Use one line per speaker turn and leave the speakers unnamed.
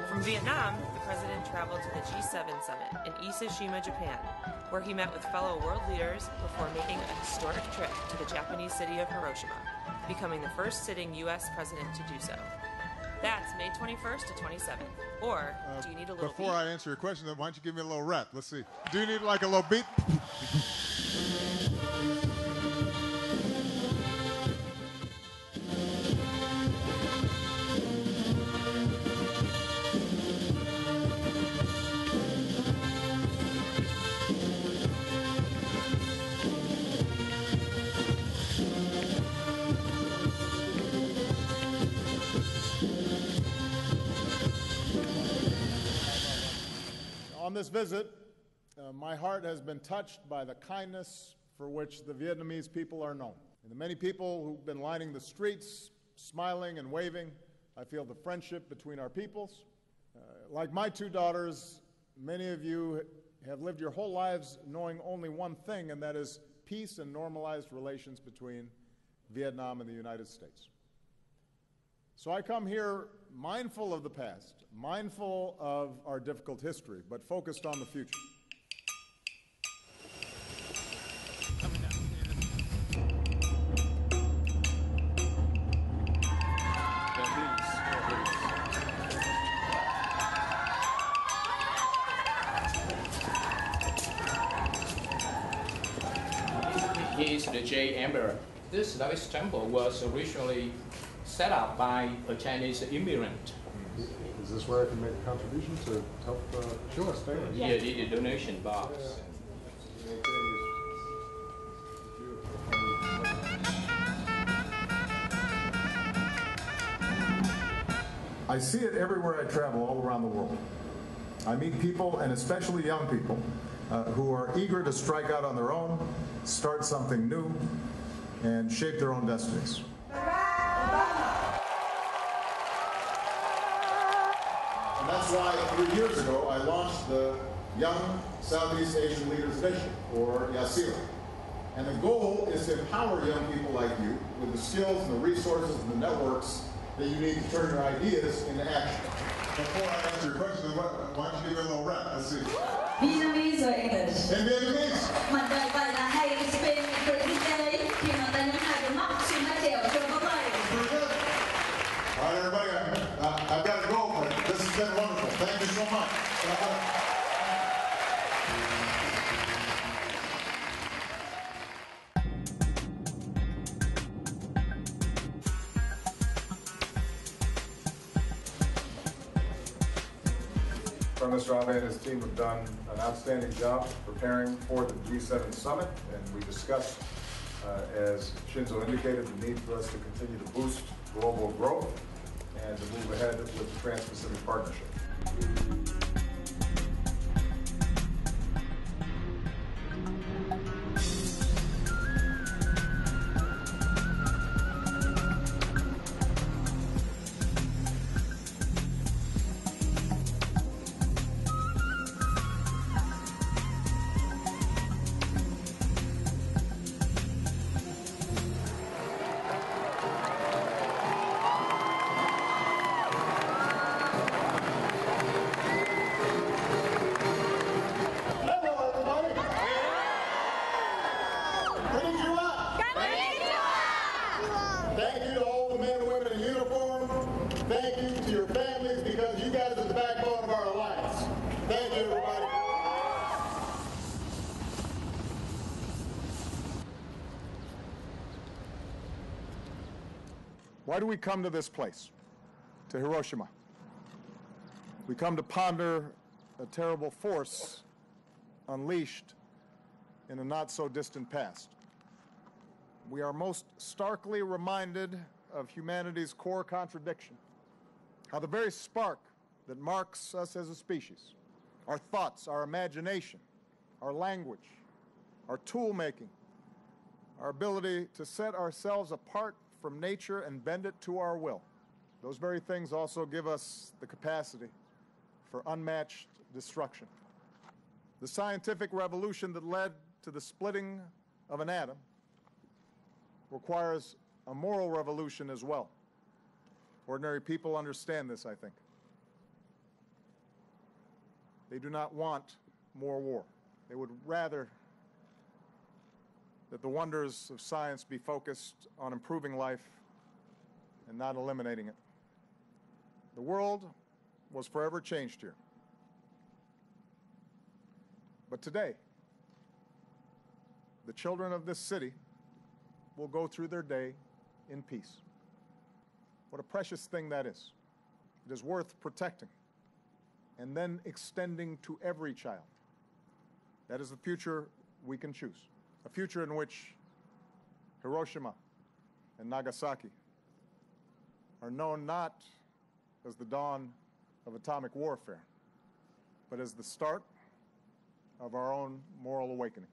From Vietnam, the president traveled to the G7 summit in Ise-shima, Japan, where he met with fellow world leaders before making a historic trip to the Japanese city of Hiroshima, becoming the first sitting U.S. president to do so. That's May 21st to 27th. Or, do you need a little
Before
beat?
I answer your question, why don't you give me a little rap? Let's see. Do you need like a little beat?
On this visit, my heart has been touched by the kindness for which the Vietnamese people are known. And the many people who've been lining the streets, smiling and waving, I feel the friendship between our peoples. Like my two daughters, many of you have lived your whole lives knowing only one thing, and that is peace and normalized relations between Vietnam and the United States. So I come here mindful of the past, mindful of our difficult history, but focused on the future.
He is the J Emperor. This Taoist temple was originally set up by a Chinese immigrant.
Is this where I can make a contribution to help stay?
Yeah, did a donation box.
I see it everywhere I travel all around the world. I meet people, and especially young people, who are eager to strike out on their own, start something new, and shape their own destinies. And that's why 3 years ago I launched the Young Southeast Asian Leaders Initiative, or YASILA. And the goal is to empower young people like you with the skills and the resources and the networks that you need to turn your ideas into action.
Before I answer your question, why don't you give me a little rap? Let's see.
Vietnamese or English?
In Vietnamese.
Mình vậy vậy là hay spin từ kinh tế khi mà ta nhắm hai cái móc trên mắt chèo cho có tay.
Pretty good. All right, everybody, I've got to go, but this has been wonderful. Thank you so much.
Mr. Abe and his team have done an outstanding job preparing for the G7 summit, and we discussed, as Shinzo indicated, the need for us to continue to boost global growth and to move ahead with the Trans-Pacific Partnership. Why do we come to this place, to Hiroshima? We come to ponder a terrible force unleashed in a not-so-distant past. We are most starkly reminded of humanity's core contradiction, how the very spark that marks us as a species, our thoughts, our imagination, our language, our tool-making, our ability to set ourselves apart from nature and bend it to our will. Those very things also give us the capacity for unmatched destruction. The scientific revolution that led to the splitting of an atom requires a moral revolution as well. Ordinary people understand this, I think. They do not want more war. They would rather that the wonders of science be focused on improving life and not eliminating it. The world was forever changed here. But today, the children of this city will go through their day in peace. What a precious thing that is. It is worth protecting and then extending to every child. That is the future we can choose, a future in which Hiroshima and Nagasaki are known not as the dawn of atomic warfare, but as the start of our own moral awakening.